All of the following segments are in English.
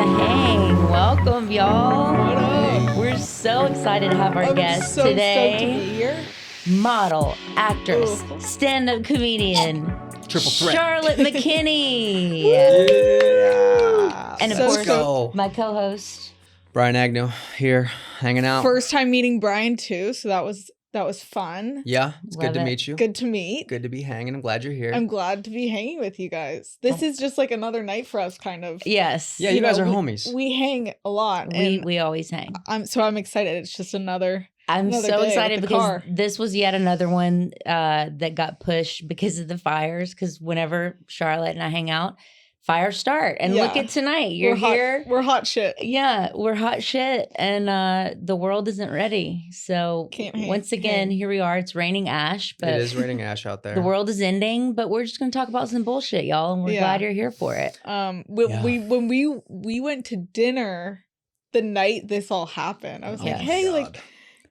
hang. Welcome, y'all. What up? We're so excited to have our guest so today. stoked to be here. Model, actress, stand-up comedian, Triple threat. Charlotte McKinney. Yeah. And of So course, go. my co-host. Bryan Agnew here, hanging out. First time meeting Bryan too, so that was fun. Yeah, it's Love good to it. meet you. Good to meet. Good to be hanging. I'm glad you're here. I'm glad to be hanging with you guys. This is just like another night for us, kind of. Yes. Yeah, you guys are we, homies. We hang a lot, and We always hang. I'm excited. It's just another. I'm Another so day excited with the because car. this was yet another one that got pushed because of the fires. Because whenever Charlotte and I hang out, fires start. And look Yeah. at tonight. You're We're here. Hot, we're hot shit. Yeah, we're hot shit. And the world isn't ready. So Can't hang- once again, hang. here we are. It's raining ash. But It is raining ash out there. the world is ending. But we're just going to talk about some bullshit, y'all. And we're Yeah. glad you're here for it. When we went to dinner the night this all happened, I was like, Oh, hey, God. like,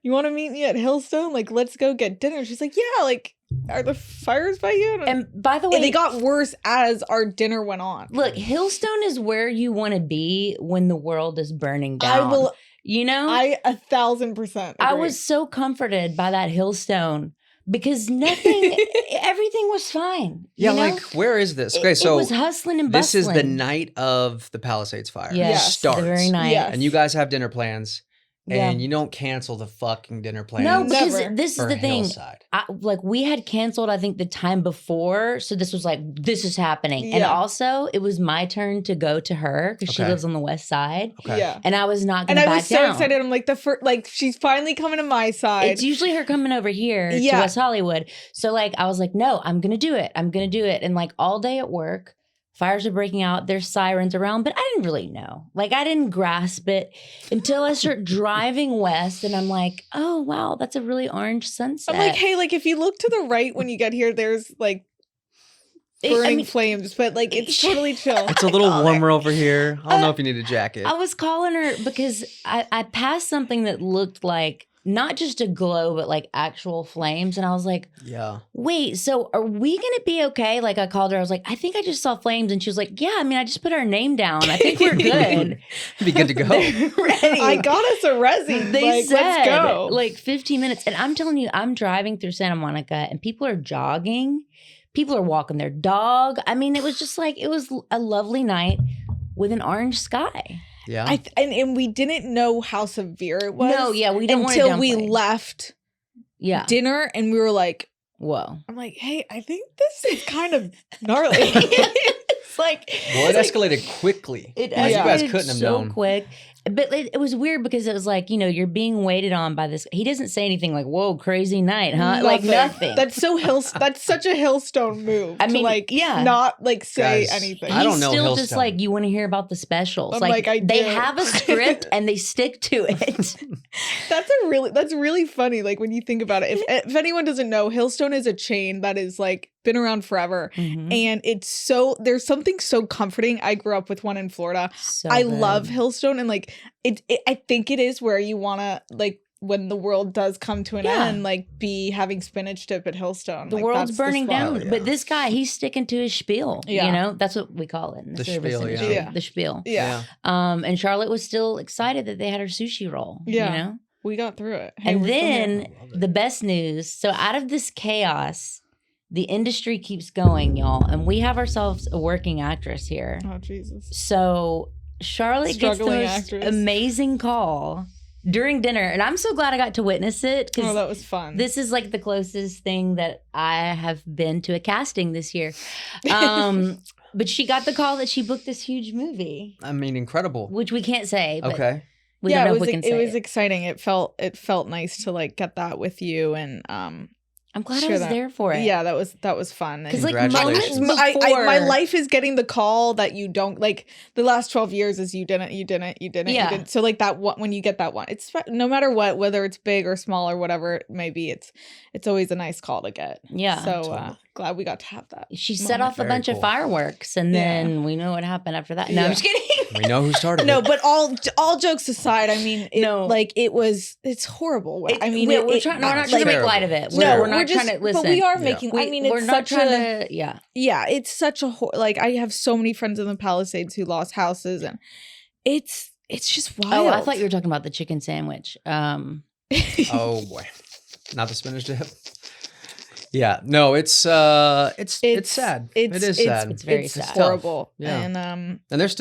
you want to meet me at Hillstone? Like, let's go get dinner. She's like, yeah, like, are the fires by you? And by the way, And they got worse as our dinner went on. look, Hillstone is where you want to be when the world is burning down. I will. You know? I 1,000%. I agree. was so comforted by that Hillstone because nothing, everything was fine. Yeah, you know? like, where is this? Okay, it so was hustling and this bustling. is the night of the Palisades fire. Yes, It starts. the very night. Yes. And you guys have dinner plans, Yeah. and you don't cancel the fucking dinner plans. No, because Never. this is for the thing. Hillside. We had canceled, I think, the time before. So this was like, this is happening. And Yeah. also, it was my turn to go to her because she Okay. lives on the west side. Okay. Yeah. And I was not going And to I back was so down. excited. I'm like, she's finally coming to my side. It's usually her coming over here to Yeah. West Hollywood. So like I was like, no, I'm gonna do it. I'm gonna do it. And like all day at work, fires are breaking out, there's sirens around, but I didn't really know. Like I didn't grasp it until I start driving west and I'm like, oh wow, that's a really orange sunset. I'm like, hey, like, if you look to the right when you get here, there's like burning flames, but like, it's totally chill. It's a little warmer over here. I don't know if you need a jacket. I was calling her because I passed something that looked like not just a glow, but like actual flames. And I was like, Yeah. wait, so are we going to be okay? Like I called her, I was like, I think I just saw flames. And she was like, yeah, I mean, I just put our name down. I think we're good. Be good to go. They're ready. I got us a resi. They like, said let's go. like 15 minutes. And I'm telling you, I'm driving through Santa Monica and people are jogging. People are walking their dog. I mean, it was just like, it was a lovely night with an orange sky. Yeah. And we didn't know how severe it was. No, yeah, we didn't want to until we downplay. left Yeah. dinner, and we were like, Whoa. I'm like, hey, I think this is kind of gnarly. It's like, Well, it it's like- escalated quickly. It Like, you guys escalated couldn't have so known. quick. But it was weird because it was like, you know, you're being waited on by this. He doesn't say anything like, whoa, crazy night, huh? Like nothing. That's that's such a Hillstone move. I to mean, like, yeah. not like say Guys, anything. I don't He's know still just Hillstone. like, you want to hear about the specials. I'm Like, like, I they do. have a script and they stick to it. That's really funny. Like when you think about it, if anyone doesn't know, Hillstone is a chain that is like been around forever, Mhm. and there's something so comforting. I grew up with one in Florida. So I good. love Hillstone, and like I think it is where you want to like when the world does come to an Yeah. end, like be having spinach dip at Hillstone. The Like, world's that's the burning spot. down. Oh, yeah. But this guy, he's sticking to his spiel. Yeah. You know, that's what we call it in the, The service spiel, yeah. industry. Yeah. The spiel. Yeah, And Charlotte was still excited that they had her sushi roll. Yeah. You know? we got through it. Hey, And we're still here. then I love it. the best news. So out of this chaos, the industry keeps going, y'all. And we have ourselves a working actress here. Oh Jesus. So Charlotte gets the Struggling most actress. amazing call during dinner. And I'm so glad I got to witness it Oh, because that was fun. this is like the closest thing that I have been to a casting this year. But she got the call that she booked this huge movie, I mean, incredible. which we can't say. But Okay. we don't know it if was we can say it was it. exciting. It felt nice to like get that with you, and I'm glad I share was that. there for it. Yeah, that was fun. Because And like moments Congratulations. before, my life is getting the call that you don't like. The last 12 years is you didn't. Yeah. So like that one, when you get that one, it's no matter what, whether it's big or small or whatever it may be, it's always a nice call to get. Yeah. So Totally. glad we got to have that. She set moment. off a Very bunch of cool. fireworks, and Yeah. then we know what happened after that. No, Yeah. I'm just kidding. We know who started No, it. but all jokes aside, I mean, No. it's horrible. I mean, we're it, not trying to like- make light of it. It's We're, terrible. we're not just, trying to listen. but we are Yeah. making. I mean, it's we're not such trying a. to. Yeah. Yeah, it's such a like I have so many friends in the Palisades who lost houses, and It's just wild. Oh, I thought you were talking about the chicken sandwich. Oh boy, not the spinach dip. Yeah, no, it's sad. It is sad. It's very sad. horrible. Yeah. And there's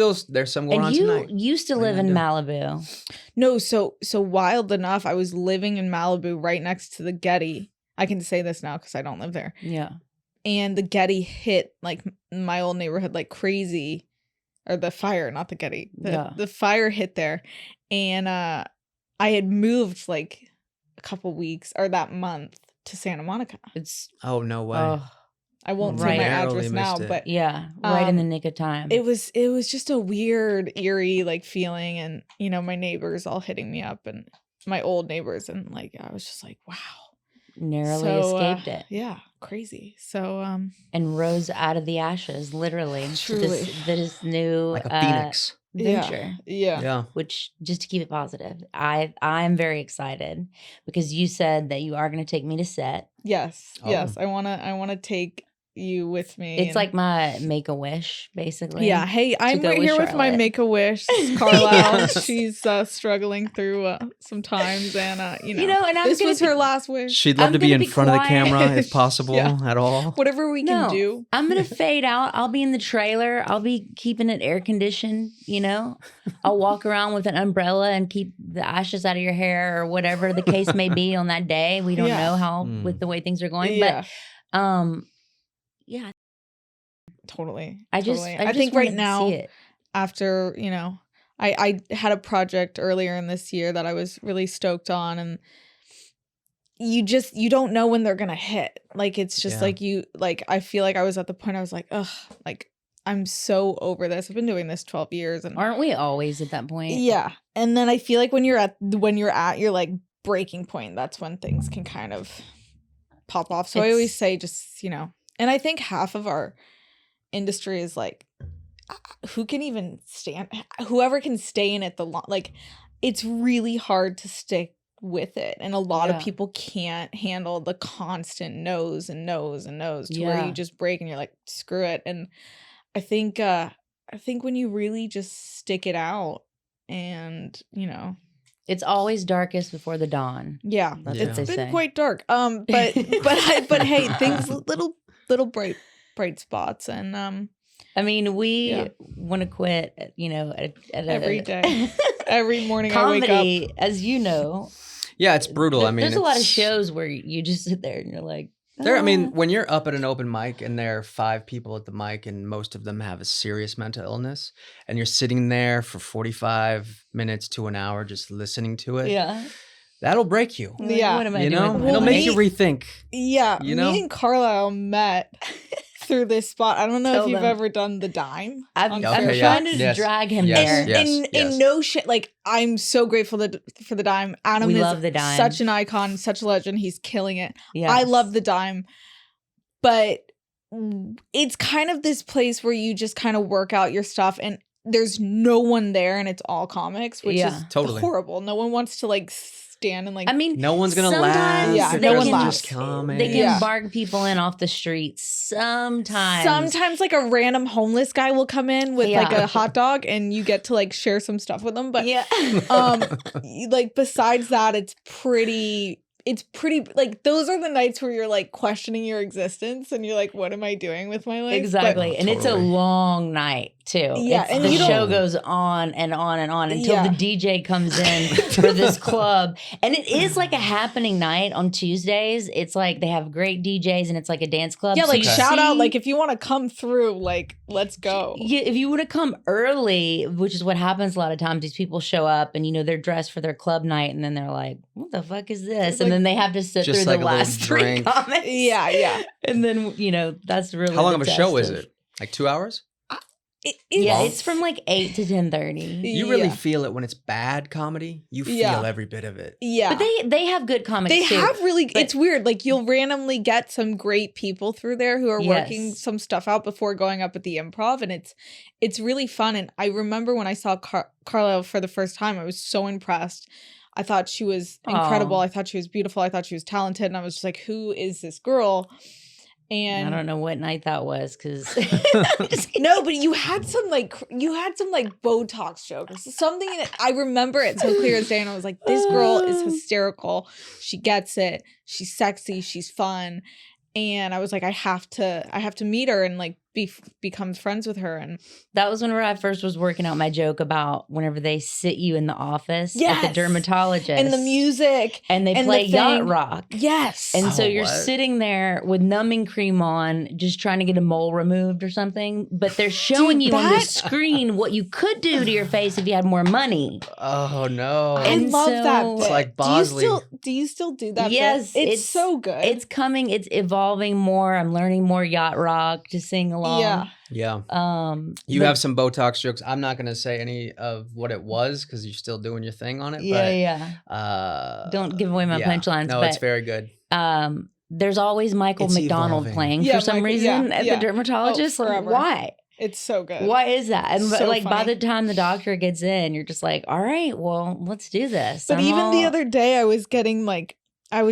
some going And on you tonight. used to What are live you in gonna Malibu. no, so wild enough, I was living in Malibu right next to the Getty. I can say this now because I don't live there. Yeah. And the Getty hit like my old neighborhood like crazy, or the fire, not the Getty. The fire hit there, and I had moved like a couple weeks or that month to Santa Monica. It's Oh no way. oh, I won't say Right. my Barely address now, missed it. but yeah, right in the nick of time. it was just a weird, eerie like feeling, and my neighbors all hitting me up, and my old neighbors, and like I was just like, wow. Narrowly escaped it. Yeah, crazy. So And rose out of the ashes, literally. To Truly. this new Like a phoenix. venture. yeah. Yeah. Which, just to keep it positive, I'm very excited because you said that you are going to take me to set. Yes. Oh. Yes. I wanna take you with me. It's and- like my Make-A-Wish, basically. yeah. Hey, I'm go right with here with my Charlotte. Make-A-Wish, Carlisle. Yes. She's struggling through some times, and And I'm this gonna was her last wish. She'd love I'm to be gonna in be front of the quiet. camera if possible Yeah. at all. Whatever we can No. do. I'm going to fade out. I'll be in the trailer. I'll be keeping it air conditioned, I'll walk around with an umbrella and keep the ashes out of your hair or whatever the case may be on that day. We don't Yeah. know how Mm. with the way things are going. Yeah. But yeah, Totally. I just totally. I just think wanted right to now, see it. after I had a project earlier in this year that I was really stoked on, and you don't know when they're gonna hit. Like it's just Yeah. I feel like I was at the point I was like, ugh, like I'm so over this. I've been doing this 12 years, and Aren't we always at that point? yeah. And then I feel like when you're at your like breaking point, that's when things can kind of pop off. So I always It's- say just, and I think half of our industry is like, whoever can stay in it like it's really hard to stick with it, and a lot of Yeah. people can't handle the constant no's and no's and no's to where Yeah. you just break and you're like, screw it. And I think when you really just stick it out, and It's always darkest before the dawn. yeah, That's Yeah. what they it's been say. quite dark, but hey, things little bright spots, and I mean, we Yeah. want to quit, at Every day. every morning I wake up. Comedy, as you know. Yeah, it's brutal. I mean, there's a lot of it's- shows where you just sit there and you're like, There, I "Ah." mean, when you're up at an open mic and there are 5 people at the mic and most of them have a serious mental illness, and you're sitting there for 45 minutes to an hour just listening to it, yeah. that'll break you. I'm like, Yeah. what am I You doing? know, with it'll my make you life? rethink. Yeah, You know? me and Carlisle met through this spot. I don't know Tell if you've them. ever done the dime. I'm on Okay, Fairfax. trying to Yes. drag him Yes. there. Yes. And no shit, like I'm so grateful for the dime. Adam We is love the dime. such an icon, such a legend. He's killing it. Yes. I love the dime, but it's kind of this place where you just kind of work out your stuff, and there's no one there, and it's all comics, which Yeah. is Totally. horrible. No one wants to like stand and like. I mean, No one's gonna laugh. sometimes Yeah, They're no one just laughs. comics. They can Yeah. bark people in off the street sometimes. Sometimes like a random homeless guy will come in with like Yeah. a hot dog, and you get to like share some stuff with them. But Yeah. like besides that, it's pretty like those are the nights where you're like questioning your existence, and you're like, what am I doing with my life? Exactly. But And it's a Totally. long night too. Yeah, and the you don't- show goes on and on and on until Yeah. the DJ comes in for this club. And it is like a happening night on Tuesdays. It's like they have great DJs and it's like a dance club. yeah, So like you shout out, see- like if you want to come through, like let's go. Yeah, if you want to come early, which is what happens a lot of times, these people show up and they're dressed for their club night, and then they're like, "What the fuck is this?" It's And like- then they have to sit Just through like the a little last 3 drink. comics. Yeah. And then that's really How long the of a show test is it? Like 2 hours? Yeah, Long? it's from like 8 to 10:30. You really Yeah. feel it when it's bad comedy. You feel Yeah. every bit of it. Yeah. But they have good comics They too. have really, but- it's weird. Like you'll randomly get some great people through there who are working Yes. some stuff out before going up at the Improv, and it's really fun. And I remember when I saw Carlisle for the first time, I was so impressed. I thought she was incredible. Aw. I thought she was beautiful. I thought she was talented, and I was just like, who is this girl? And I don't know what night that was because no, but you had some Botox jokes. Something that I remember it so clear as day, and I was like, this girl is hysterical. She gets it. She's sexy. She's fun. And I was like, I have to meet her and like become friends with her. And that was whenever I first was working out my joke about whenever they sit you in the office at the dermatologist and the music and they play yacht rock. Yes. And so you're sitting there with numbing cream on, just trying to get a mole removed or something. But they're showing you on the screen what you could do to your face if you had more money. Oh no! I love that bit. It's like Bosley. Do you still do that? Yes, bit? It's so good. It's coming. It's evolving more. I'm learning more yacht rock to sing along. Yeah. You have some Botox jokes. I'm not going to say any of what it was because you're still doing your thing on it. Don't give away my punchlines. No, it's very good. There's always Michael McDonald playing for some reason at the dermatologist. Forever. Why? It's so good. Why is that? And so like funny. by the time the doctor gets in, you're just like, all right, well, let's do this. But even the other day, I was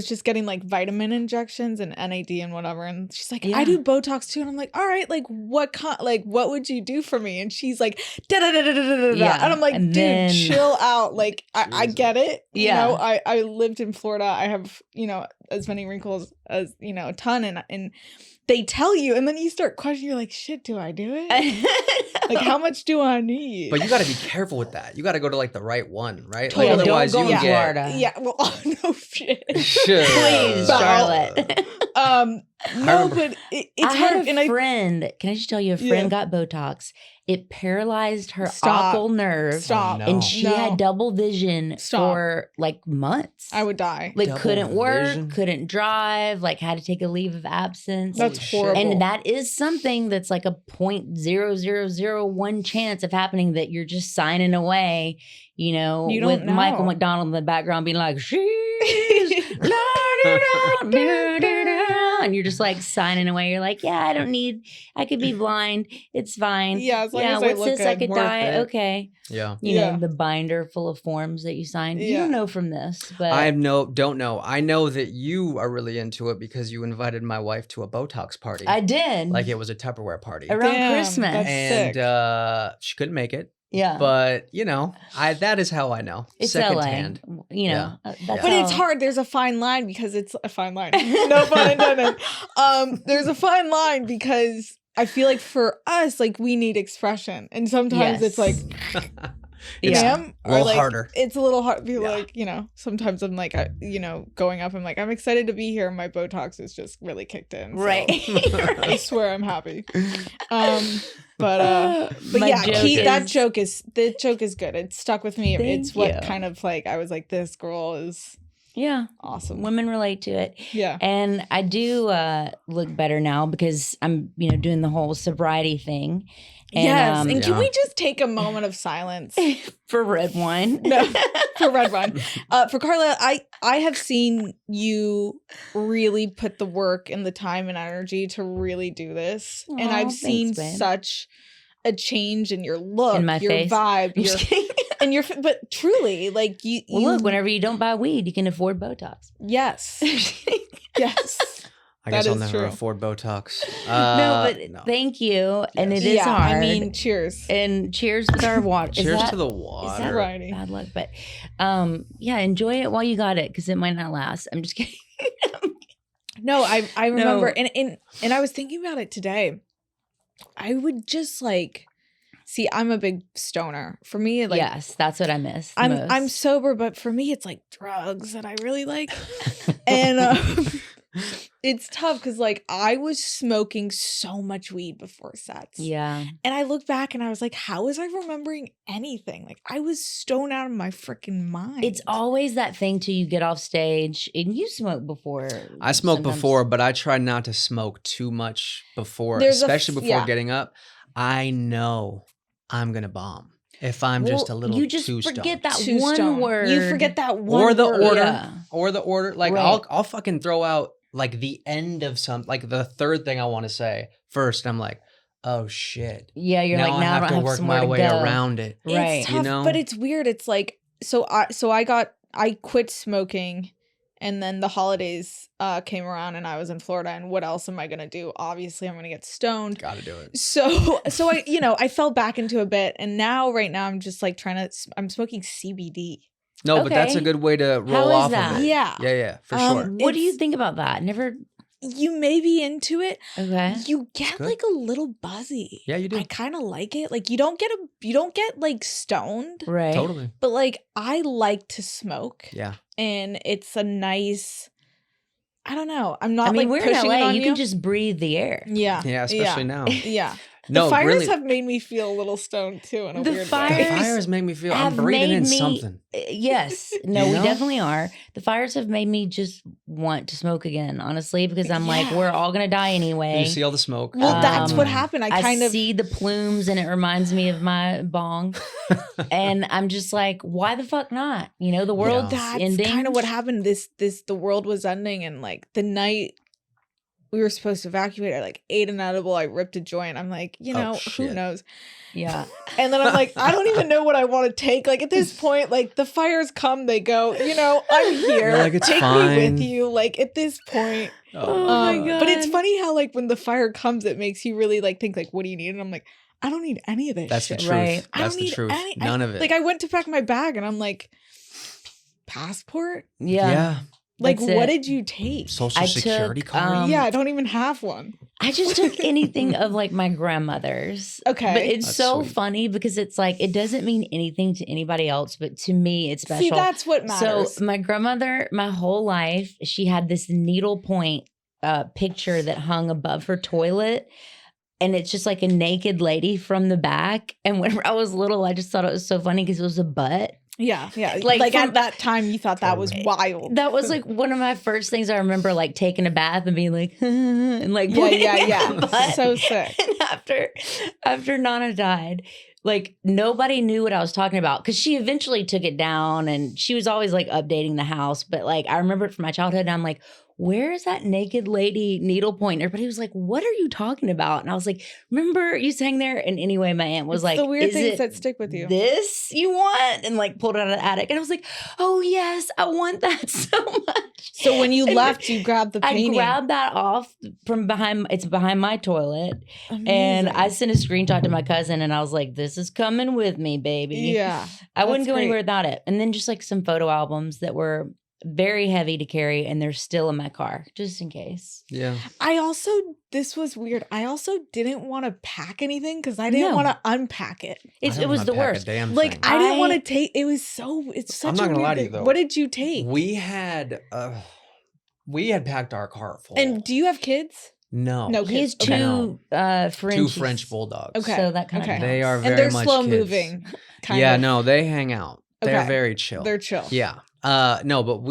just getting like vitamin injections and NAD and whatever. And she's like, I do Botox too. And I'm like, all right, like what would you do for me? And she's like, da-da-da-da-da-da-da. And I'm like, dude, chill out. Like, I get it. Yeah. You know, I lived in Florida. I have, as many wrinkles as, a ton. And they tell you, and then you start questioning, you're like, shit, do I do it? Like, how much do I need? But you got to be careful with that. You got to go to like the right one, right? Totally. Like, otherwise don't go you to Florida. Yeah, well, no shit. Sure. Please, Charlotte. No, but it's hard. I had a friend. Can I just tell you, a friend got Botox. It paralyzed her ocular nerve. Stop. No. And she had double vision for like months. I would die. Like Double couldn't work, vision? couldn't drive, like had to take a leave of absence. That's horrible. And that is something that's like a 0.0001 chance of happening that you're just signing away, You don't with know. Michael McDonald in the background being like, she's and you're just like signing away. You're like, I could be blind. It's fine. Yeah, as long as what's I look this? good, I could worth die. it. Okay. Yeah. You know, the binder full of forms that you signed. You don't know from this, but don't know. I know that you are really into it because you invited my wife to a Botox party. I did. Like it was a Tupperware party. Around Christmas. That's And sick. She couldn't make it. Yeah. But, that is how I know. It's Secondhand. LA. That's But how- it's hard. There's a fine line because it's a fine line. No pun intended. There's a fine line because I feel like for us, like we need expression. And sometimes it's like, It's ma'am, a little or like, harder. It's a little hard. Be like, sometimes I'm like, going up, I'm like, I'm excited to be here. My Botox is just really kicked in. So right. I swear I'm happy. But yeah, the joke is good. It stuck with me. It's what kind of like, I was like, this girl is awesome. Women relate to it. Yeah. And I do look better now because I'm, doing the whole sobriety thing. And, yes. And can we just take a moment of silence for red wine? No, for red wine. For Carlisle, I have seen you really put the work and the time and energy to really do this. Aww, and I've seen such a change in your look, in my your face. vibe, but truly, like you. Well, look, whenever you don't buy weed, you can afford Botox. Yes. Yes. I guess I'll is never true. afford Botox. No, thank you. And it is hard. I mean, cheers. And cheers with our water. Cheers to the water. Is that Variety. bad luck? But enjoy it while you got it because it might not last. I'm just kidding. No, I remember, and I was thinking about it today. I would just like, see, I'm a big stoner. For me, like, yes, that's what I miss. I'm sober, but for me, it's like drugs that I really like, and it's tough because like I was smoking so much weed before sets. Yeah, and I look back and I was like, how was I remembering anything? Like I was stoned out of my freaking mind. It's always that thing till you get off stage, and you smoked before. I smoked before, but I try not to smoke too much before, especially before getting up. I know I'm gonna bomb if I'm just a little too stoned. You just forget that one word. You forget that one or the word. order, or the order. Like right. I'll fucking throw out like the end of some, like the third thing I want to say first. I'm like, oh shit. Yeah, you're like, now I have to work my way around it. It's tough, but it's weird. It's like, so I quit smoking, And then the holidays came around and I was in Florida, and what else am I going to do? Obviously, I'm going to get stoned. Gotta do it. So I, I fell back into a bit, and right now I'm just like I'm smoking CBD. No, but that's a good way to roll off of it. Yeah. Yeah, for sure. What do you think about that? Never. You may be into it. Okay. You get like a little buzzy. Yeah, you do. I kind of like it. Like you don't get like stoned. Right. Totally. But like I like to smoke. Yeah. And it's a nice, I don't know. I'm not we're pushing in LA. it on you can just breathe the air. Yeah. Yeah, especially now. Yeah. No, the fires really, have made me feel a little stoned too in a weird way. the fires make me feel I'm breathing in something. Yes. No, You we know? definitely are. The fires have made me just want to smoke again, honestly, because I'm like, we're all going to die anyway. You see all the smoke. Well, that's what happened. I see the plumes and it reminds me of my bong. And I'm just like, why the fuck not? The world's ending. That's kind of what happened. The world was ending, and like the night we were supposed to evacuate, I like ate an edible, I ripped a joint. I'm like, who knows? Yeah. And then I'm like, I don't even know what I want to take. Like at this point, like the fires come, they go, I'm here. You're like, it's take fine. me with you. Like at this point. Oh my God. But it's funny how like when the fire comes, it makes you really like think like, what do you need? And I'm like, I don't need any of this That's shit. the truth. Right. That's the truth. None of it. Like I went to pack my bag and I'm like, passport? Yeah. Like, That's what it. did you take? Social security card? Yeah, I don't even have one. I just took anything of like my grandmother's. Okay. But it's That's so sweet. funny because it's like, it doesn't mean anything to anybody else, but to me, it's special. See, that's what matters. So my grandmother, my whole life, she had this needlepoint picture that hung above her toilet. And it's just like a naked lady from the back. And whenever I was little, I just thought it was so funny because it was a butt. Yeah. Like at that time, you thought that was wild. That was like one of my first things I remember, like taking a bath and being like, and like, yeah. So sick. And after Nana died, like nobody knew what I was talking about because she eventually took it down and she was always like updating the house. But like I remember it from my childhood and I'm like, where is that naked lady needlepoint? Everybody was like, what are you talking about? And I was like, remember you sang there? And anyway, my aunt was It's like, the weird is things it that stick with you. this you want? And like pulled it out of the attic. And I was like, oh yes, I want that so much. So when you left, you grabbed the painting. I grabbed that off from behind. It's behind my toilet. Amazing. And I sent a screenshot to my cousin and I was like, this is coming with me, baby. Yeah. I wouldn't that's go great. anywhere without it. And then just like some photo albums that were very heavy to carry and they're still in my car just in case. Yeah. This was weird. I also didn't want to pack anything because I didn't want to unpack it. It was the worst. Like I didn't want to take. It's such. I'm not a gonna weird lie to you, thing. though. What did you take? We had packed our car full. And do you have kids? No. No He has kids. two Okay. Two French bulldogs. Okay. So that kind of Okay. They are And very they're much slow kids. moving. Yeah, of. no, they hang out. They're Okay. very chill. They're chill. Yeah. No, but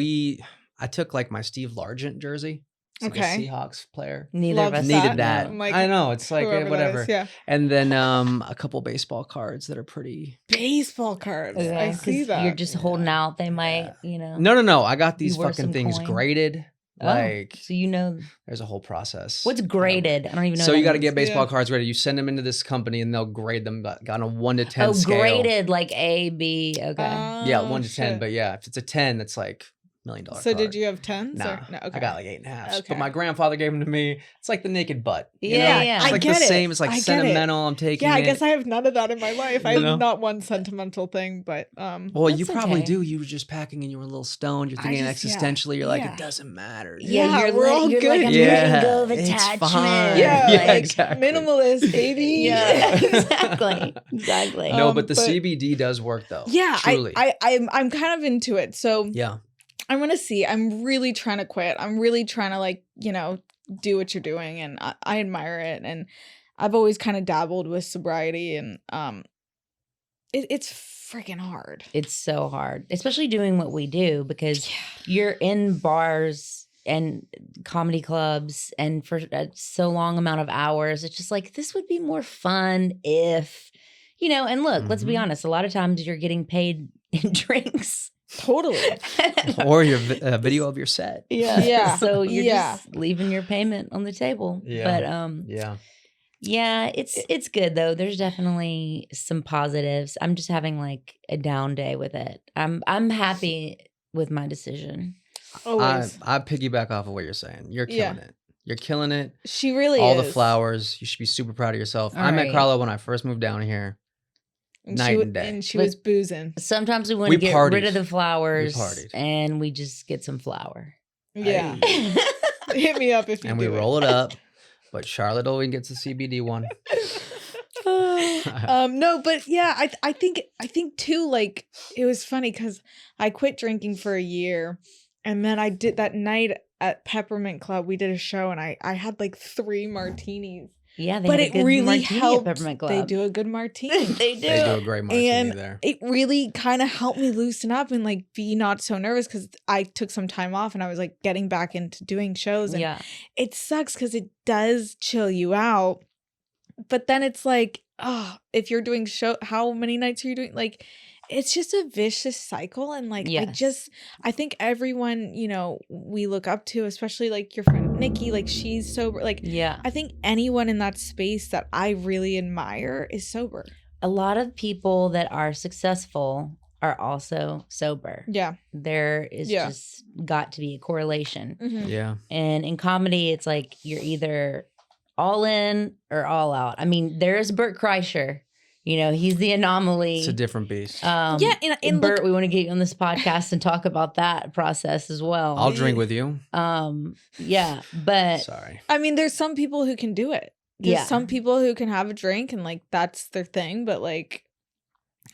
I took like my Steve Largent jersey. It's like Okay. a Seahawks player. Neither Love of us Needed that. I'm like, I know. It's like whoever that whatever. is, yeah. And then a couple baseball cards that are pretty. Baseball cards. Okay, I see 'cause that. You're just holding out. They might, No. I got these You wore fucking some things coin? graded. Oh, Like so you know there's a whole process. what's graded? I don't even know. So what you that got to means. get baseball Yeah. cards graded. You send them into this company and they'll grade them on a 1 to 10 Oh, scale. graded like A, B. Okay. Yeah, 1 to 10. shit. But yeah, if it's a 10, that's like $1 million. So did card. you have 10s? Nah, No, okay. I got like 8.5. Okay. But my grandfather gave them to me. It's like the naked butt. You Yeah, know? yeah. It's I like get the it. same. It's like I get it. sentimental. I'm taking Yeah, I it. guess I have none of that in my life. I You have know? not one sentimental thing, but Well, you That's probably okay. do. You were just packing and you were a little stoned. You're thinking just- yeah, existentially. You're like, yeah. it doesn't matter. Yeah, you're we're all you're good. like, I'm Yeah, letting go of it's attachment. fine. Yeah, Yeah, like, exactly. minimalist, baby. Yeah, exactly. No, but the but- CBD does work though. Yeah, Truly. I'm kind of into it. So Yeah. I'm gonna see. I'm really trying to quit. I'm really trying to do what you're doing, and I admire it. And I've always kind of dabbled with sobriety, and it's freaking hard. It's so hard, especially doing what we do because you're in bars and comedy clubs and for so long amount of hours. It's just like, this would be more fun if, and look, let's be Mhm. honest. A lot of times you're getting paid in drinks. Totally. Or your video of your set. Yeah. So you're Yeah. just leaving your payment on the table. Yeah. But Yeah. yeah, it's good though. There's definitely some positives. I'm just having like a down day with it. I'm happy with my decision. Always. I piggyback off of what you're saying. You're killing it. You're killing it. She really All is. the flowers. You should be super proud of yourself. All I met right. Carlisle when I first moved down here. Night and day. And she was boozing. Sometimes we want We to get partied. rid of the flowers, We partied. and we just get some flour. Yeah. Hey. Hit me up if you And do we roll it up. But Charlotte always gets the CBD one. No, but yeah, I think too, like, it was funny because I quit drinking for a year, and then I did that night at Peppermint Club. We did a show, and I had like 3 martinis. Yeah, they But have a it good really martini at helped. Peppermint Club. They do a good martini. They do. They do a great martini And there. it really kind of helped me loosen up and like be not so nervous because I took some time off and I was like getting back into doing shows. And Yeah. it sucks because it does chill you out. But then it's like, oh, if you're doing how many nights are you doing? Like, it's just a vicious cycle. And like, Yes. I think everyone, we look up to, especially like your friend Nikki, like she's sober. Like, Yeah. I think anyone in that space that I really admire is sober. A lot of people that are successful are also sober. Yeah. There is just got to be a correlation. Mm-hmm. Yeah. And in comedy, it's like you're either all in or all out. I mean, there's Bert Kreischer. He's the anomaly. It's a different beast. Yeah, and Bert, we want to get you on this podcast and talk about that process as well. I'll drink with you. Yeah, but Sorry. I mean, there's some people who can do it. There's Yeah. some people who can have a drink and like that's their thing, but like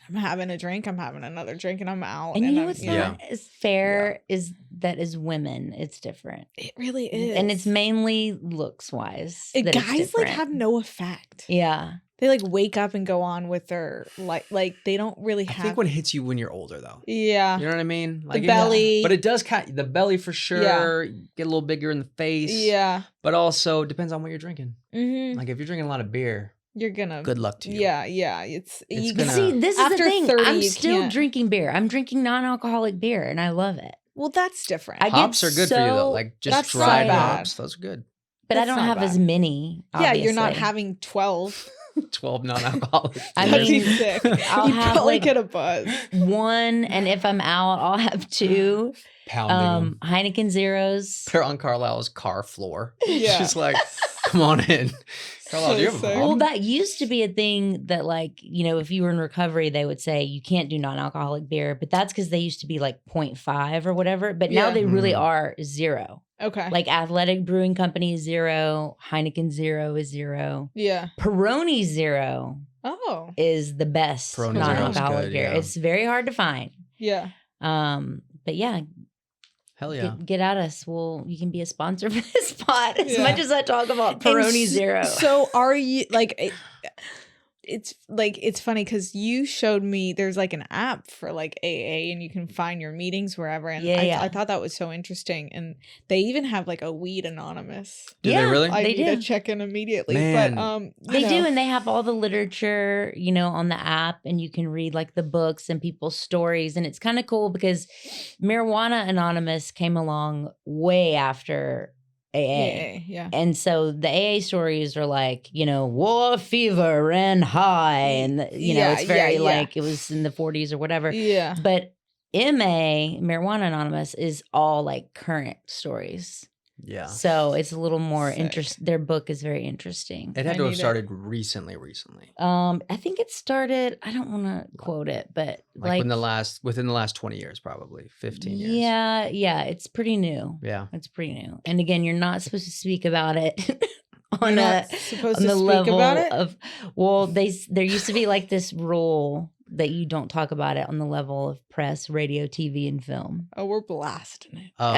I'm having a drink, I'm having another drink, and I'm out. and you know I'm, what's Yeah. not as fair is that as women, it's different. It really is, And it's mainly looks wise. guys like have no effect. Yeah. They like wake up and go on with their like they don't really I have. think what hits you when you're older, though. Yeah, You know what I mean? the belly. But it does the belly for sure. Get a little bigger in the face. Yeah. But also depends on what you're drinking. Mm-hmm. Like if you're drinking a lot of beer, You're gonna. good luck to you. Yeah. It's you gonna- See, this is After the thing. 30, I'm you still can't. drinking beer. I'm drinking non-alcoholic beer, and I love it. Well, that's different. I get Hops are good for you though. so- Like just That's dried not bad. hops. Those are good. But I That's don't not have as bad. many. Yeah, you're not obviously. having 12. 12 non-alcoholic. I That'd be mean, sick. I'll You'd have, probably like, get a buzz. one, and if I'm out, I'll have 2. Pounding them. Heineken Zeros. They're on Carlisle's car floor. Yeah. She's like, come on in. Carlisle, do you have a So sick. Well, problem? that used to be a thing that, like, if you were in recovery, they would say you can't do non-alcoholic beer, but that's because they used to be like 0.5 or whatever. But now Yeah. they really Mm. are 0. Okay. Like Athletic Brewing Company is 0, Heineken Zero is 0, Yeah. Peroni Zero Oh. is the best Peroni Zero's non-alcoholic good, beer. yeah. It's very hard to find. Yeah. But yeah, Hell yeah. get at us. You can be a sponsor for this pod. As Yeah. much as I talk about And Peroni Zero. So are you like? It's funny because you showed me there's like an app for like AA and you can find your meetings wherever. And Yeah. I thought that was so interesting. And they even have like a weed anonymous. Do Yeah. they really? I They need to do. check in immediately. Man. But They do, and they have all the literature, on the app, and you can read like the books and people's stories. And it's kind of cool because Marijuana Anonymous came along way after AA. Yeah. And so the AA stories are like, war fever ran high. And, Yeah, it's very yeah. like it was in the 40s or whatever. Yeah. But Marijuana Anonymous, is all like current stories. Yeah. So it's a little more Sick. interesting. Their book is very interesting. It I had to have need it. started recently. I think it started, I don't want to quote it, but Like within the last 20 years, probably 15 years. yeah, it's pretty new. Yeah. It's pretty new. And again, you're not supposed to speak about it You're on not supposed on to the speak level about it. of there used to be like this rule that you don't talk about it on the level of press, radio, TV, and film. Oh, we're blasting it. Oh,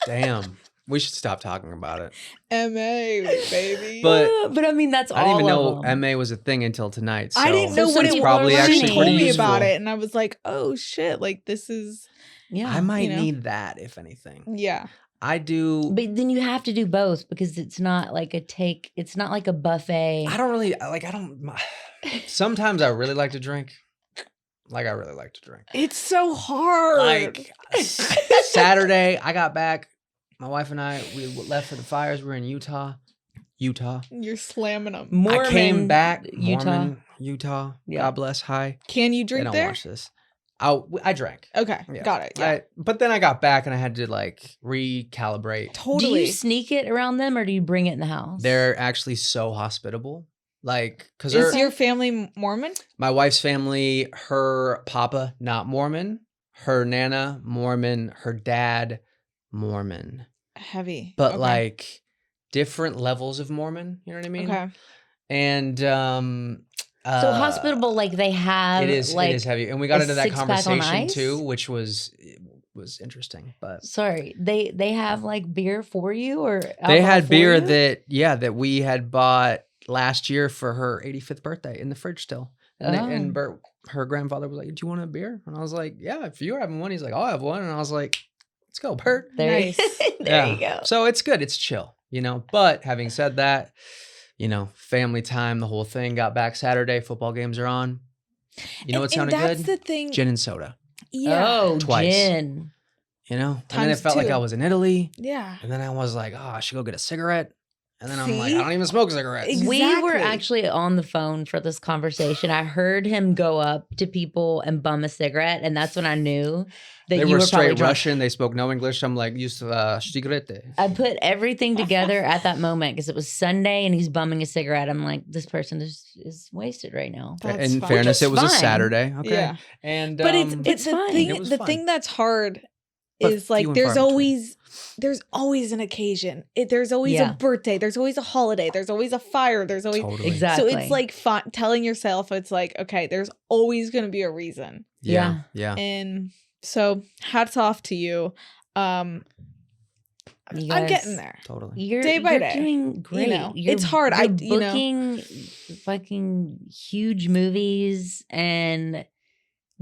damn. We should stop talking about it. MA, baby. But I mean, that's I all didn't even of know them. MA was a thing until tonight. So I didn't know So what some it people was. probably are actually She learning. told pretty me about useful. it, and I was like, "Oh shit! Like this is Yeah. I might know? need that, if anything. yeah, I do. But then you have to do both because it's not like it's not like a buffet. I don't really like. Sometimes I really like to drink. Like I really like to drink. it's so hard. Like Saturday, I got back. My wife and I, we left for the fires. We were in Utah. You're slamming them. Mormon, I came back. Utah. Mormon, Utah. Yeah. God bless. Hi. Can you They drink don't there? watch this. I drank. Okay, Yeah. got it. Yeah, But then I got back and I had to like recalibrate. totally. Do you sneak it around them or do you bring it in the house? They're actually so hospitable. Like, because Is your family Mormon? my wife's family, her papa, not Mormon, her nana, Mormon, her dad, Mormon. Heavy. But okay. like different levels of Mormon, you know what I mean? Okay. And so hospitable, like they have it is heavy. And we got into that conversation too, which was interesting. But sorry, they have like beer for you or they had beer you? that we had bought last year for her 85th birthday in the fridge still. And, and Bert, her grandfather was like, "Do you want a beer?" And I was like, "Yeah, if you're having one." He's like, "I'll have one." And I was like, "Let's go, Bert." Nice. There you go. So it's good. It's chill, you know. But having said that, you know, family time, the whole thing. Got back Saturday. Football games are on. You know what sounded good? That's the thing. Gin and soda. Yeah. Oh, Twice. gin. You know? And then Times it felt like 2. I was in Italy. Yeah. And then I was like, oh, I should go get a cigarette. And then I'm See? like, I don't even smoke cigarettes. Exactly. We were actually on the phone for this conversation. I heard him go up to people and bum a cigarette, and that's when I knew that They you were were straight probably drunk. Russian. They spoke no English. I'm like, use cigarette. I put everything together at that moment because it was Sunday and he's bumming a cigarette. I'm like, this person is wasted right now. That's In fine. fairness, Which it is was a fine. Saturday. Okay. Yeah. And But it's it's the fine. thing. It was The fun. thing that's hard But is like few and there's far between. always an occasion. There's always Yeah. a birthday. There's always a holiday. There's always a fire. There's always Totally. Exactly. So it's like telling yourself it's like, okay, there's always going to be a reason. Yeah. And so hats off to you. You I'm guys- getting there. Totally. You're, Day by you're day. doing great. know, it's hard. You're you know. booking fucking huge movies and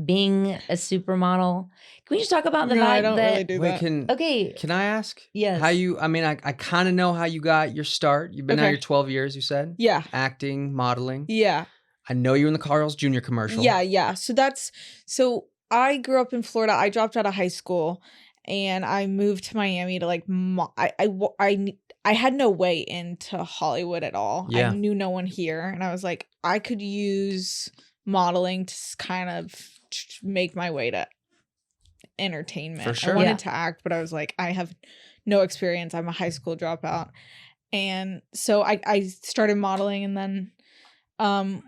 being a supermodel. Can we just talk about the No, fact I don't that really do Wait, that. okay, can I ask? yes, How you, I mean, I kind of know how you got your start. You've been out Okay. here 12 years, you said? Yeah. Acting, modeling. Yeah. I know you were in the Carl's Jr. commercial. Yeah. So I grew up in Florida. I dropped out of high school and I moved to Miami to like, I had no way into Hollywood at all. Yeah. I knew no one here. And I was like, I could use modeling to kind of make my way to entertainment. For sure. I wanted Yeah. to act, but I was like, I have no experience. I'm a high school dropout. And so I started modeling, and then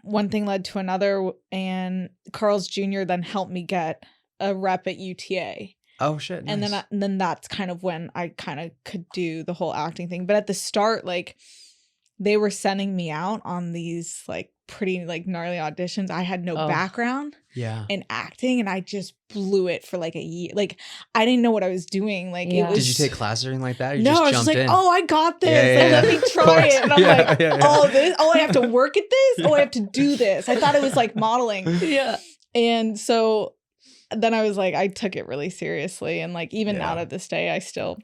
one thing led to another, and Carl's Jr. then helped me get a rep at UTA. Oh, shit. And nice. then that's kind of when I kind of could do the whole acting thing. But at the start, like, they were sending me out on these like pretty like gnarly auditions. I had no background Yeah. in acting, and I just blew it for like a year. Like, I didn't know what I was doing. Like, Yeah. it was. Did you take classes or anything like that? Or you No, just I was jumped just like, in? oh, I got this. Yeah, Like, yeah, let me of try course. it. And I'm Yeah, like, yeah. oh, I have to work at this? Oh, I have to do this. I thought it was like modeling. yeah. And so then I was like, I took it really seriously. And like, even Yeah. now to this day, I still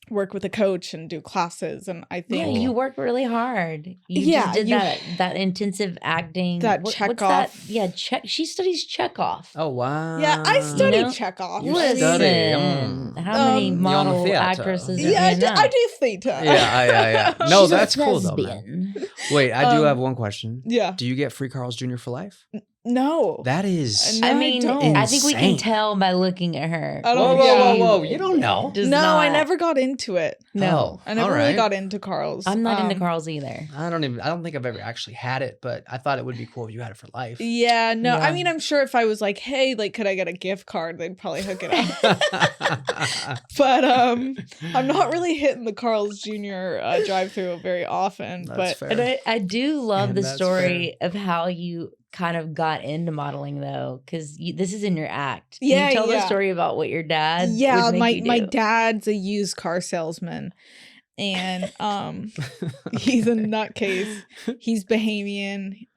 work with a coach and do classes. And I Yeah, think you work really hard. You Yeah, just did you- that intensive acting. That what's Chekhov. that? Yeah, she studies Chekhov. Oh, wow. yeah, I studied You know? Chekhov. You I mean, study. Listen, how many You on the model theater. actresses are Yeah, in that? I do theater. Yeah. No, She's a that's cool though, man. lesbian. Wait, I do have one question. Yeah. Do you get free Carl's Jr. for life? No. That is. No, I I mean, don't. I think we can Insane. tell by looking at her. I Whoa, don't- whoa, yeah. whoa, whoa! You don't know. Does No, I not- never got into it. No, I never all really right. got into Carl's. I'm not into Carl's either. I don't think I've ever actually had it, but I thought it would be cool if you had it for life. Yeah, no. Yeah. I mean, I'm sure if I was like, hey, like, could I get a gift card? They'd probably hook it up. But I'm not really hitting the Carl's Jr. Drive-through very often. That's but fair. And I do love And the that's story of how you kind of got into modeling, though, because this is in your act. Can Yeah, you tell the yeah. story about what your dad? yeah, would make my you do? dad's a used car salesman, and he's a nutcase. He's Bahamian,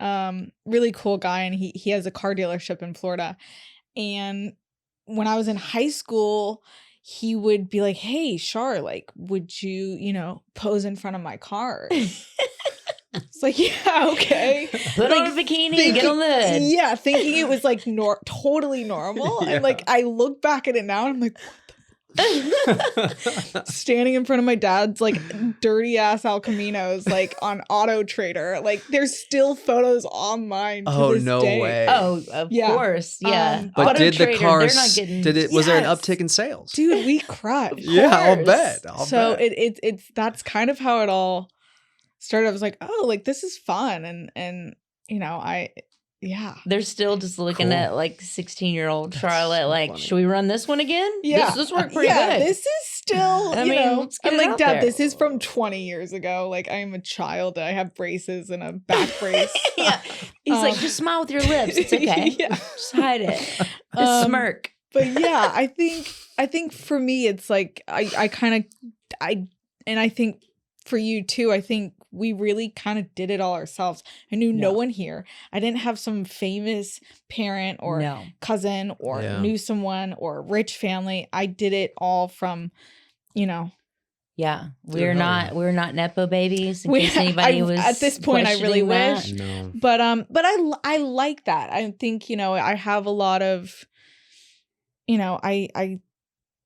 really cool guy, and he has a car dealership in Florida. And when I was in high school, he would be like, hey, Char, like, would you, pose in front of my car? It's like, yeah, okay. Put on a bikini and get on the hood. Yeah, thinking it was like totally normal. Yeah. And like, I look back at it now and I'm like, standing in front of my dad's like dirty ass El Caminos, like on Auto Trader. Like there's still photos online to this day. Way. Oh, of course. Yeah. But Auto did the Trader, cars, they're not getting... was there an uptick in sales? Dude, we cried. Yeah, I'll bet. So it's that's kind of how it all started. I was like, oh, like this is fun. And you know, they're still just looking at like 16-year-old Charlotte, so like, funny. should we run this one again? Yeah. This worked pretty good. This is still, I you mean, know, let's get I'm it like, out Dad, there. this is from 20 years ago. Like, I am a child. I have braces and a back brace. Yeah. He's like, just smile with your lips. It's okay. Yeah. Just hide it. A smirk. But yeah, I think for me, it's like, I think for you too, I think we really kind of did it all ourselves. I knew no one here. I didn't have some famous parent or cousin or knew someone or rich family. I did it all from, you know. Yeah, we're not nepo babies. In case anybody was at this point, I really wish. No. But I like that. I think, you know, I have a lot of, you know,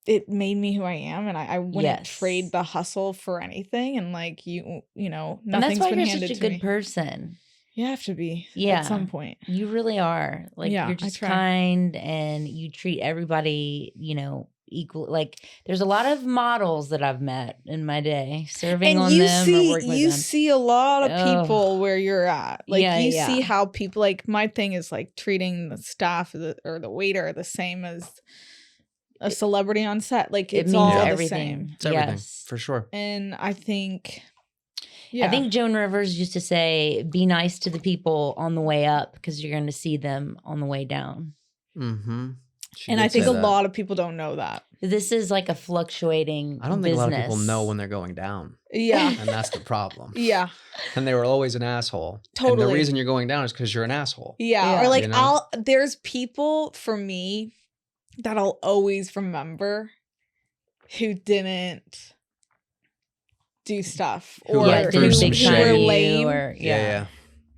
it made me who I am, and I wouldn't trade the hustle for anything. And like you know, nothing's been handed to me. And that's why you're such a good person. You have to be, at some point. You really are. Like you're just kind, and you treat everybody, you know, equal. Like there's a lot of models that I've met in my day, serving on them or working with them. You see a lot of people where you're at. Like you see how people, like my thing is like treating the staff or the waiter the same as a celebrity on set. Like it's all everything. The same. It's everything, for sure. And I think Joan Rivers used to say, be nice to the people on the way up because you're going to see them on the way down. Mm-hmm. And I think a lot of people don't know that. This is like a fluctuating I don't think business. a lot of people know when they're going down. Yeah. And that's the problem. Yeah. And they were always an asshole. Totally. And the reason you're going down is because you're an asshole. Yeah. Or like, you know? there's people for me that I'll always remember who didn't do stuff or who were lame. Yeah.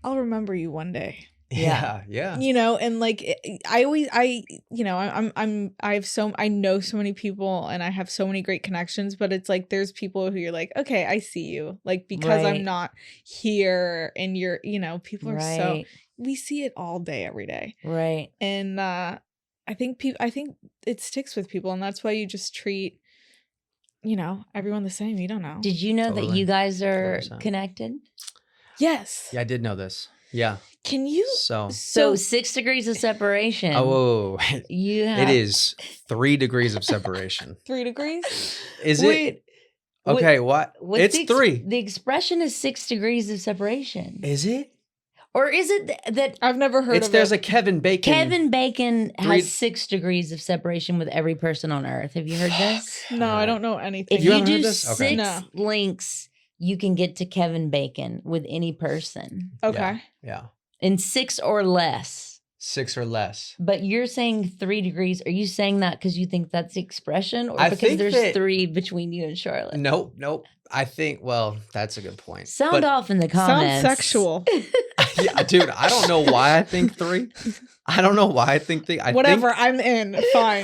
I'll remember you one day. Yeah. You know, and like I know so many people and I have so many great connections, but it's like there's people who you're like, okay, I see you. Like because I'm not here and you're, you know, people are so we see it all day, every day. Right. And I think it sticks with people, and that's why you just treat, you know, everyone the same. You don't know. Did you know that you guys are 100%. Connected? Yes. Yeah, I did know this. Yeah. Can you? So 6 degrees of separation. Oh, it is 3 degrees of separation. 3 degrees? Is it? Okay, what? It's 3. The expression is 6 degrees of separation. Is it? Or is it that I've never heard of it? There's a Kevin Bacon. Kevin Bacon has 6 degrees of separation with every person on Earth. Have you heard this? No, I don't know anything. If you do 6 links, you can get to Kevin Bacon with any person. Okay. Yeah. In 6 or less. 6 or less. But you're saying 3 degrees. Are you saying that because you think that's the expression, or because there's 3 between you and Charlotte? Nope. I think, well, that's a good point. Sound off in the comments. Sounds sexual. Yeah, dude, I don't know why I think 3. I don't know why I think 3. Whatever, I'm in. Fine.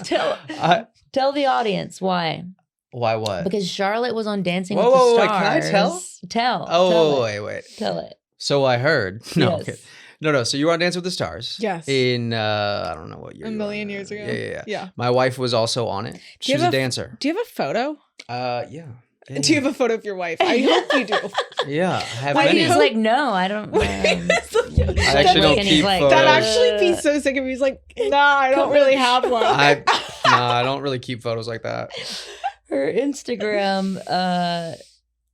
Tell the audience why. Why what? Because Charlotte was on Dancing with the Stars. Wait, can I tell? Tell. Oh, wait. Tell it. So I heard. No, yes. okay. No. So you were on Dance with the Stars. Yes. In, I don't know what year. A million years ago. Yeah. My wife was also on it. She was a dancer. Do you have a photo? Yeah. Do you have a photo of your wife? I hope you do. Yeah. I have Why many. he was like, no, I don't. I actually don't keep photos. That'd actually be so sick if he's like, nah, I don't really have one. I don't really keep photos like that. Her Instagram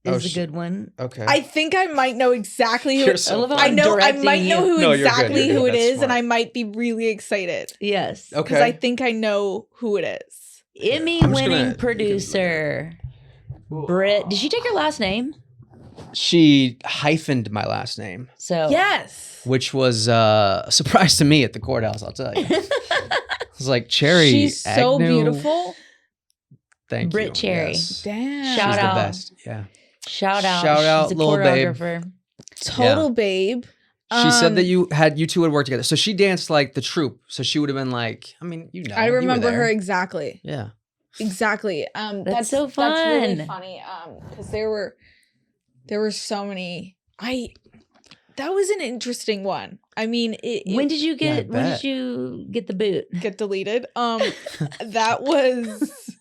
is a good one. Okay. I think I might know exactly who. I might know who exactly who it is, smart. And I might be really excited. Yes. Okay. Because I think I know who it is. Emmy-winning producer Britt. Did she take her last name? She hyphened my last name. So yes, which was a surprise to me at the courthouse. I'll tell you. It was like Cherry. She's so Agnew. beautiful. Thank you. Britt Cherry. Yes. Damn. Shout out. The best. Yeah. Shout out. Shout out, She's a little babe. Total babe. She said that you two would work together. So she danced like the troupe. So she would have been like, I mean, I remember her exactly. Yeah. Exactly. That's so fun. That's really funny. Because there were so many. That was an interesting one. I mean, when did you get the boot? Get deleted? That was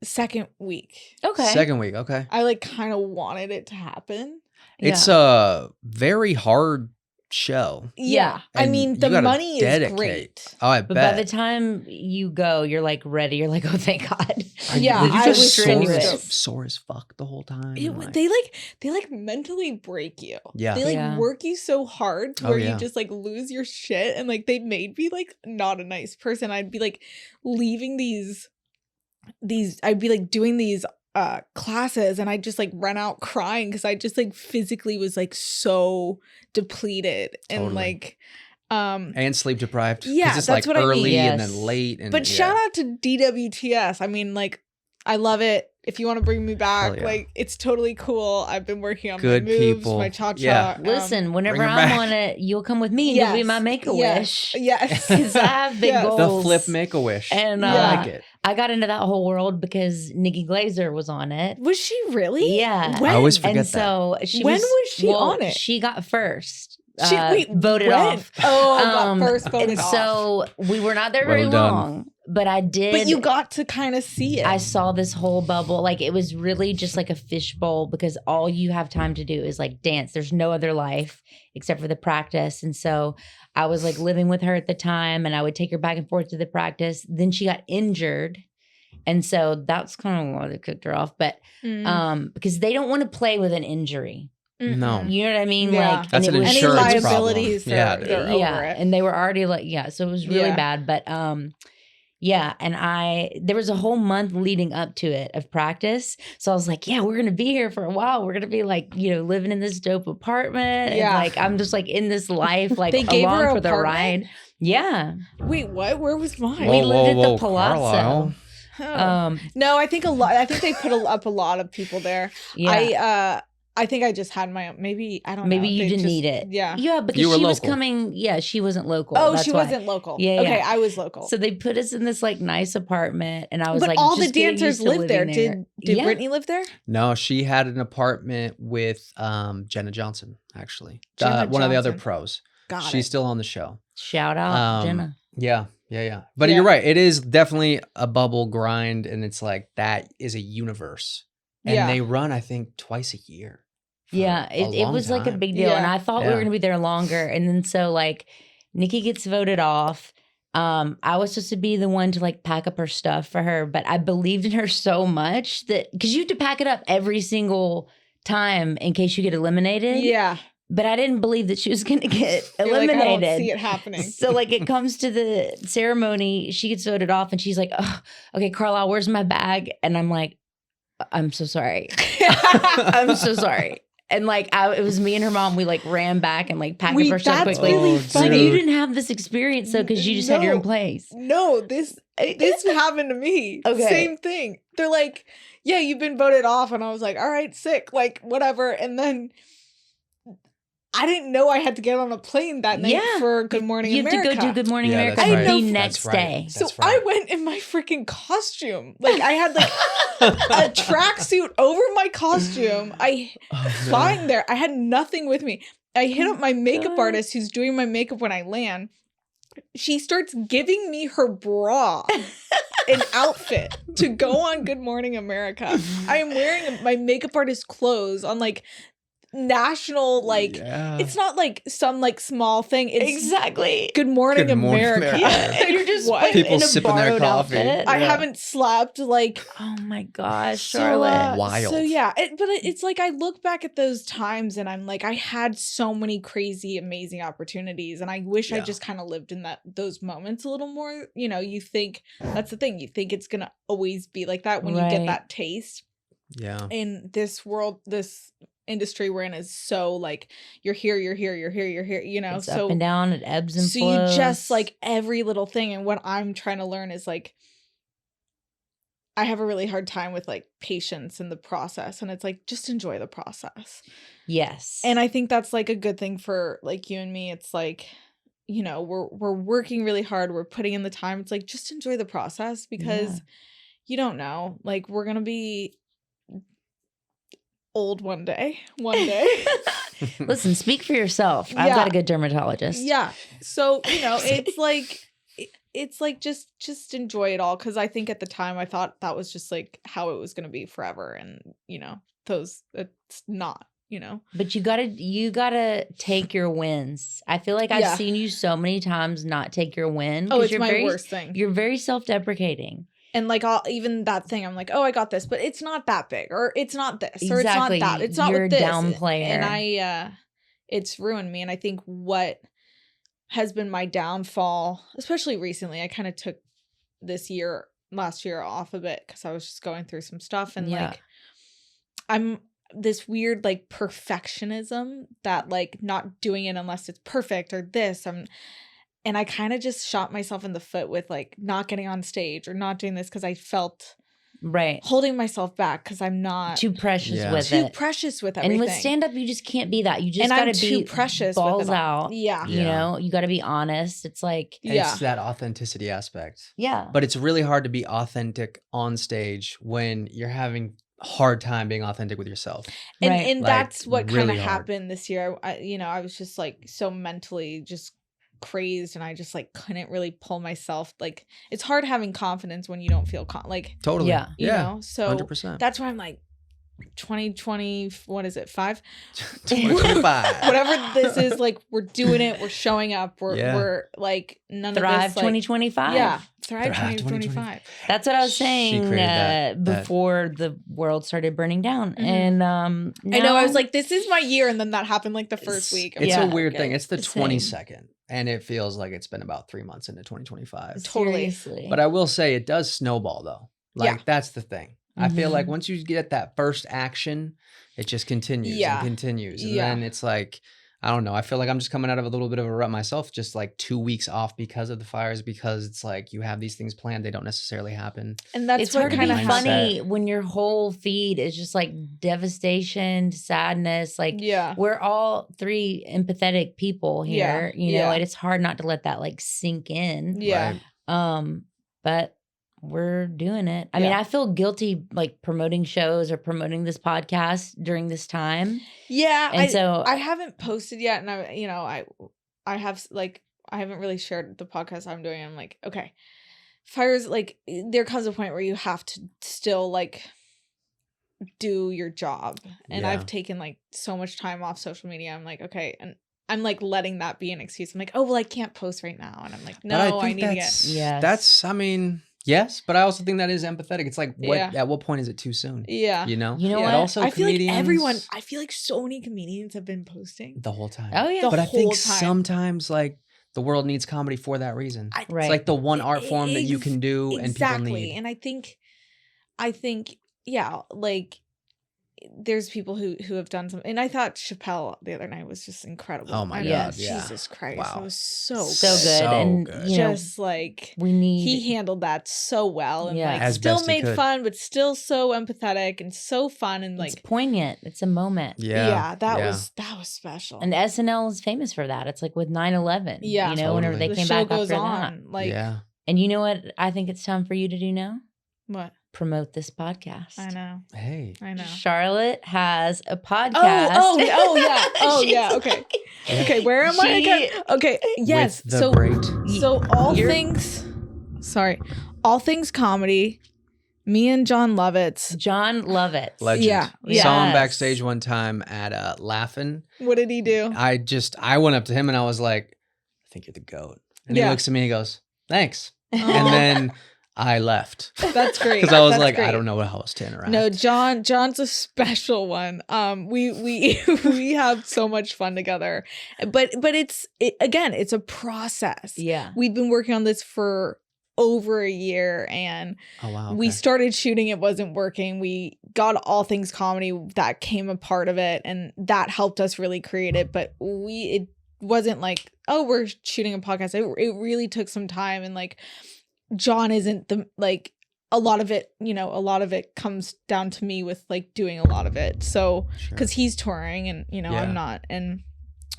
second week. Okay. Second week. Okay. I like kind of wanted it to happen. It's a very hard show. Yeah. I mean, the money is great. Oh, I bet. But by the time you go, you're like ready. You're like, oh, thank God. Yeah. Did you just strenuous. sore as fuck the whole time? They mentally break you. Yeah. They work you so hard to where you just like lose your shit. And like they made me like not a nice person. I'd be like leaving these I'd be like doing these classes and I just like run out crying because I just like physically was like so depleted and like and sleep deprived. Yeah, it's that's like what early I mean. and then late. And, but shout out to DWTS. I mean, like I love it. If you want to bring me back, like it's totally cool. I've been working on my moves, my cha-cha. Yeah. Listen, whenever I'm on it, you'll come with me and you'll be my Make-A-Wish. Yes. Because I have big goals. The flip Make-A-Wish. And I like it. I got into that whole world because Nikki Glaser was on it. Was she really? Yeah. When? I always forget so that. When was she on it? She got first. She voted off. Oh, got first voted off. So we were not there very long, but I did. But you got to kind of see it. I saw this whole bubble. Like it was really just like a fishbowl because all you have time to do is like dance. There's no other life except for the practice. And so I was like living with her at the time and I would take her back and forth to the practice. Then she got injured. And so that's kind of why they kicked her off. But because they don't want to play with an injury. No. You know what I mean? Yeah. Like that's an insurance any liabilities problem. They're over it. And they were already like, so it was really bad. But and there was a whole month leading up to it of practice. So I was like, we're gonna be here for a while. We're gonna be like, living in this dope apartment. And like I'm just like in this life, like they gave along her for the apartment? ride. Yeah. Wait, what? Where was mine? We lived at the Palazzo. Carlisle. No, I think I think they put up a lot of people there. Yeah. I think I just had my own. Maybe I don't know. Maybe you didn't need it. Yeah. Yeah, because you were she was local. coming. Yeah, she wasn't local. Oh, That's she why. wasn't local. Yeah. Okay, I was local. So they put us in this like nice apartment, and I was but like, all the just getting dancers used to lived there. living Did Brittany live there? No, she had an apartment with Jenna Johnson, actually. Jenna One of the other Johnson. pros. Got She's it. still on the show. Shout out, Jenna. Yeah. But you're right. It is definitely a bubble grind, and it's like that is a universe. And they run, I think, twice a year. Yeah, it was like a big deal. And I thought we were going to be there longer. And then so like Nikki gets voted off. I was supposed to be the one to like pack up her stuff for her, but I believed in her so much that because you have to pack it up every single time in case you get eliminated. Yeah. But I didn't believe that she was going to get eliminated. Like, I don't see it happening. So like it comes to the ceremony, she gets voted off and she's like, oh, okay, Carlisle, where's my bag? And I'm like, I'm so sorry. I'm so sorry. And like it was me and her mom. We like ran back and like packed up her stuff quickly. Really so funny. you didn't have this experience though because you just had your own place. No, this happened to me. Okay, same thing. They're like, yeah, you've been voted off, and I was like, all right, sick, like whatever. And then I didn't know I had to get on a plane that night for Good Morning America. You have to go do Good Morning America right. the next day. So I went in my freaking costume. Like I had like a tracksuit over my costume. Flying there. I had nothing with me. I hit up my makeup artist who's doing my makeup when I land. She starts giving me her bra, an outfit to go on Good Morning America. I am wearing my makeup artist clothes on like national, like it's not like some like small thing. It's exactly Good Morning America. And you're just people in a sipping their coffee. Outfit. I haven't slept like oh my gosh, Charlotte. Wild. So yeah, it's like I look back at those times and I'm like I had so many crazy amazing opportunities and I wish I just kind of lived in those moments a little more. You think that's the thing. You think it's gonna always be like that when you get that taste. Yeah. In this world, this industry we're in is so like you're here, it's so up and down, it ebbs and so flows. you just like every little thing. And what I'm trying to learn is like I have a really hard time with like patience in the process, and it's like, just enjoy the process. Yes. And I think that's like a good thing for like you and me. It's like, you know, we're working really hard. We're putting in the time. It's like, just enjoy the process, because you don't know, like, we're going to be old one day. Listen, speak for yourself. I've got a good dermatologist. Yeah. So, you know, it's like just enjoy it all, because I think at the time I thought that was just like how it was going to be forever, and you know, it's not, you know. But you gotta take your wins. I feel like I've seen you so many times not take your win. Oh, it's my worst thing. You're very self-deprecating. And like, even that thing, I'm like, oh, I got this, but it's not that big, or it's not this, or it's not that. It's not with this. You're a down player. And it's ruined me. And I think what has been my downfall, especially recently, I kind of took last year off a bit, because I was just going through some stuff, and like, I'm this weird like perfectionism that like not doing it unless it's perfect or this. And I kind of just shot myself in the foot with like not getting on stage or not doing this, because I felt holding myself back, because I'm not too precious with it. Too precious with everything. And with stand up, you just can't be that. You just got to be too precious, balls with it out. Yeah. You know, you got to be honest. It's like it's that authenticity aspect. Yeah. But it's really hard to be authentic on stage when you're having hard time being authentic with yourself. And like, that's what really kind of hard. happened this year. I was just like so mentally just crazed, and I just like couldn't really pull myself. Like, it's hard having confidence when you don't feel like totally. You know, so 100%. That's why I'm like 2020, what is it, 2025 whatever this is, like, we're doing it, we're showing up, we're like, none Thrive of this, like, 2025. Thrive 2025. That's what I was saying before the world started burning down. And I know, I was like, this is my year, and then that happened like the first week. It's a weird thing. It's the 22nd, and it feels like it's been about 3 months into 2025. Totally. Seriously. But I will say it does snowball though. Like, that's the thing. I feel like once you get that first action, it just continues and continues. And then it's like, I don't know. I feel like I'm just coming out of a little bit of a rut myself, just like 2 weeks off because of the fires, because it's like you have these things planned. They don't necessarily happen. And that's it's hard to be funny when your whole feed is just like devastation, sadness. Like, we're all three empathetic people here, you know, and it's hard not to let that like sink in. But we're doing it. I mean, I feel guilty like promoting shows or promoting this podcast during this time. Yeah. And so I haven't posted yet, and I have like, I haven't really shared the podcast I'm doing. I'm like, okay, fires, like, there comes a point where you have to still like do your job. And I've taken like so much time off social media. I'm like, okay. And I'm like letting that be an excuse. I'm like, oh, well, I can't post right now. And I'm like, no, I need to get. That's, I mean, yes, but I also think that is empathetic. It's like, at what point is it too soon? Yeah. You know? You know what? Also, I feel like I feel like so many comedians have been posting. The whole time. Oh, yeah. But I think sometimes, like, the world needs comedy for that reason. It's like the one art form that you can do and people need. And I think, yeah, like, there's people who have done some, and I thought Chappelle the other night was just incredible. Oh my God, Jesus Christ, wow. It was so good. So good. Just like he handled that so well, and like as still made fun, but still so empathetic and so fun, and like it's poignant. It's a moment. That was special. And SNL is famous for that. It's like with 9/11. Yeah, you know, whenever they came back after that. Like, and you know what? I think it's time for you to do now. What? Promote this podcast. I know. Hey. I know. Charlotte has a podcast. Oh, yeah. Okay. Okay, where am I? Okay, yes. With the all things comedy. Me and John Lovitz. Legend. Yeah. Saw him backstage one time at Laugh-In. What did he do? I went up to him and I was like, I think you're the GOAT. And he looks at me and he goes, thanks. And then I left. That's great. Because I was like, I don't know how else to interact. No, John's a special one. We have so much fun together. But it's a process. Yeah. We've been working on this for over a year, and we started shooting, it wasn't working. We got All Things Comedy, that came a part of it, and that helped us really create it. But it wasn't like, oh, we're shooting a podcast. It really took some time, and like, John isn't the like a lot of it comes down to me with like doing a lot of it. So because he's touring and I'm not, and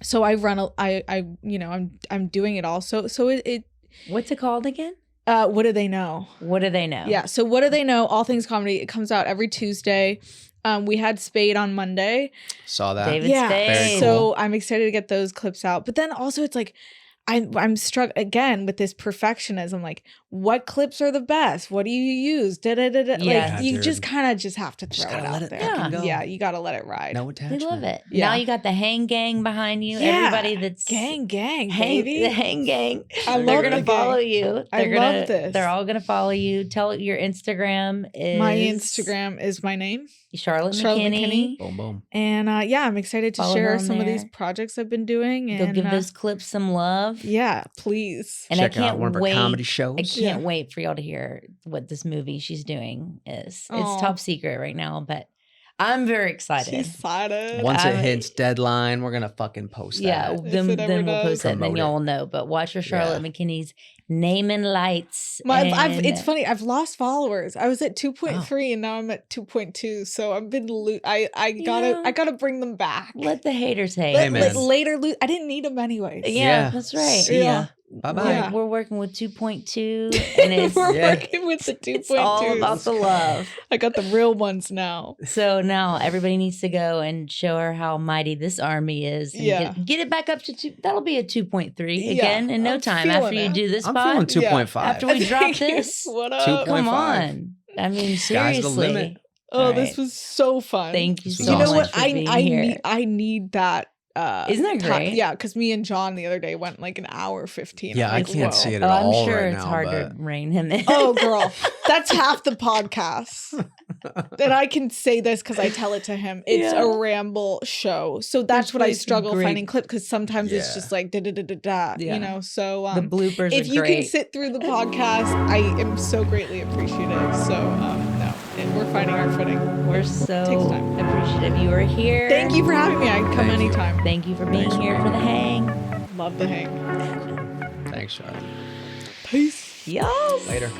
so I run I'm doing it also. So it what's it called again? What do they know? What do they know? Yeah. So what do they know? All Things Comedy. It comes out every Tuesday. We had Spade on Monday. Saw that. David Spade. Very cool. So I'm excited to get those clips out. But then also it's like I'm struck again with this perfectionism. Like, what clips are the best? What do you use? Like, you just kind of just have to throw it out there. Yeah, you got to let it ride. No attachment. They love it. Yeah. Now you got the Hang Gang behind you. Yeah. Everybody that's gang, baby. The Hang Gang. I They're love gonna the follow gang. you. Love this. They're all gonna follow you. Tell your Instagram is My Instagram is my name, Charlotte McKinney. Boom, boom. And I'm excited to Follow share her some of these there. projects I've been doing. Go And give those clips some love. yeah, please. And Check I can't out one of her wait. comedy shows. I can't wait for y'all to hear what this movie she's doing is. It's top secret right now, but I'm very excited. She's excited. Once it hits deadline, we're gonna fucking post that. Yeah, then we'll post it and then Promote y'all will know. But watch for Charlotte McKinney's Name and Lights. It's funny. I've lost followers. I was at 2.3 and now I'm at 2.2. So I've been I gotta bring them back. Let the haters hate. Hey, man. Later, I didn't need them anyways. Yeah, that's right. See ya. Yeah. Bye-bye. Yeah. We're working with 2.2 and it's We're working with the 2.2. it's all about the love. I got the real ones now. So now everybody needs to go and show her how mighty this army is. And get it back up to 2. That'll be a 2.3 again in no I'm time after you feeling do this I'm pod. feeling 2.5. After we drop this. What up? 2.5. Come on. I mean, seriously. Sky's the limit. Oh, All this right. was so fun. Thank you This so was You know much what? for being here. I need that. Isn't that great? Yeah, because me and John the other day went like an hour 15. Yeah, I'm I like, can't whoa. see it at I'm all sure right it's now, hard but to rein him in. Oh, girl, that's half the podcast. And I can say this because I tell it to him. It's a ramble show, so that's what I struggle finding clips because sometimes it's just like da da da da da. Yeah. You know, so The bloopers if are you great. can sit through the podcast, I am so greatly appreciative. So no, and we're finding our footing. We're so Takes time. appreciative you were here. Thank you for having me. I can come Thank you. anytime. Thank you for being Thanks for here being for the hang. Love the hang. thanks, Charlotte. Peace. Yes. Later.